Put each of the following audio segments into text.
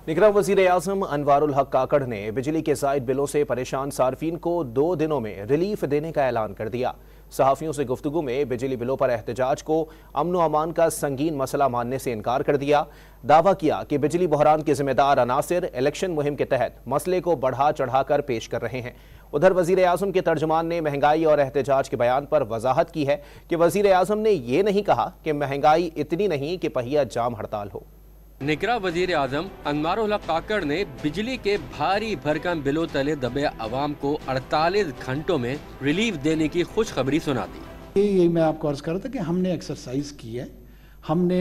निगरान वज़ीर-ए-आज़म अनवारुल हक काकड़ ने बिजली के ज़ायद बिलों से परेशान सार्फिन को 2 दिनों में रिलीफ देने का ऐलान कर दिया। सहाफ़ियों से गुफ्तगू में बिजली बिलों पर एहतजाज को अमन व अमान का संगीन मसला मानने से इनकार कर दिया। दावा किया कि बिजली बहरान के जिम्मेदार अनासिर इलेक्शन मुहिम के तहत मसले को बढ़ा चढ़ा कर पेश कर रहे हैं। उधर वज़ीर-ए-आज़म के तर्जुमान ने महंगाई और एहतजाज के बयान पर वजाहत की है कि वज़ीर-ए-आज़म ने ये नहीं कहा कि महंगाई इतनी नहीं कि पहिया जाम हड़ताल हो। निगरान वज़ीर-ए-आज़म अनवारुल हक काकड़ ने बिजली के भारी भरकम बिलों तले दबे अवाम को 48 घंटों में रिलीफ देने की खुशखबरी सुना दी। यही मैं आपको अर्ज कर रहा था कि हमने एक्सरसाइज की है। हमने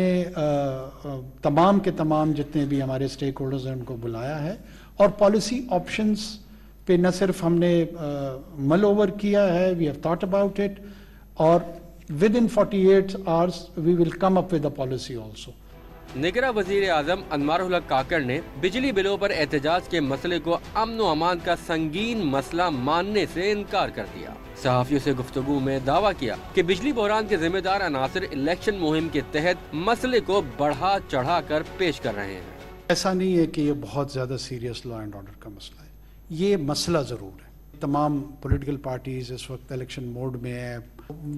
तमाम के तमाम जितने भी हमारे स्टेक होल्डर्स हैं उनको बुलाया है और पॉलिसी ऑप्शंस पे न सिर्फ हमने मल ओवर किया है, we have thought about it और within 48 hours we will come up with a policy also. निगरान वज़ीर-ए-आज़म अनवारुल हक काकड़ ने बिजली बिलों पर एहतजाज के मसले को अमन व अमान का संगीन मसला मानने से इनकार कर दिया। सहाफ़ियों से गुफ्तगू में दावा किया कि बिजली बहरान के जिम्मेदार अनासिर इलेक्शन मुहिम के तहत मसले को बढ़ा चढ़ा कर पेश कर रहे हैं। ऐसा नहीं है कि ये बहुत ज़्यादा सीरियस लॉ एंड ऑर्डर का मसला है, ये मसला ज़रूर है। तमाम पॉलिटिकल पार्टीज इस वक्त इलेक्शन मोड में है।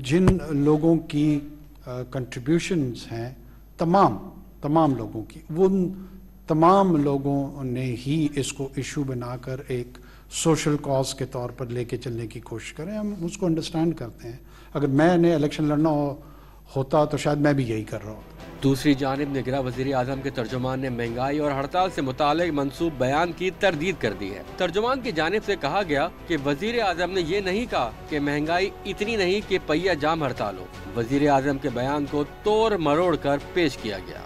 जिन लोगों की कंट्रीब्यूशंस हैं तमाम लोगों की, वो तमाम लोगों ने ही इसको इशू बनाकर एक सोशल कॉज के तौर पर लेके चलने की कोशिश करें। हम उसको अंडरस्टैंड करते हैं। अगर मैंने इलेक्शन लड़ना होता तो शायद मैं भी यही कर रहा होता। दूसरी जानिब निगरान वज़ीर-ए-आज़म के तर्जुमान ने महंगाई और हड़ताल से मुतालिक मंसूब बयान की तरदीद कर दी है। तर्जुमान की जानिब से कहा गया कि वज़ीर-ए-आज़म ने ये नहीं कहा कि महंगाई इतनी नहीं कि पहिया जाम हड़ताल हो। वज़ीर-ए-आज़म के बयान को तोड़ मरोड़ कर पेश किया गया।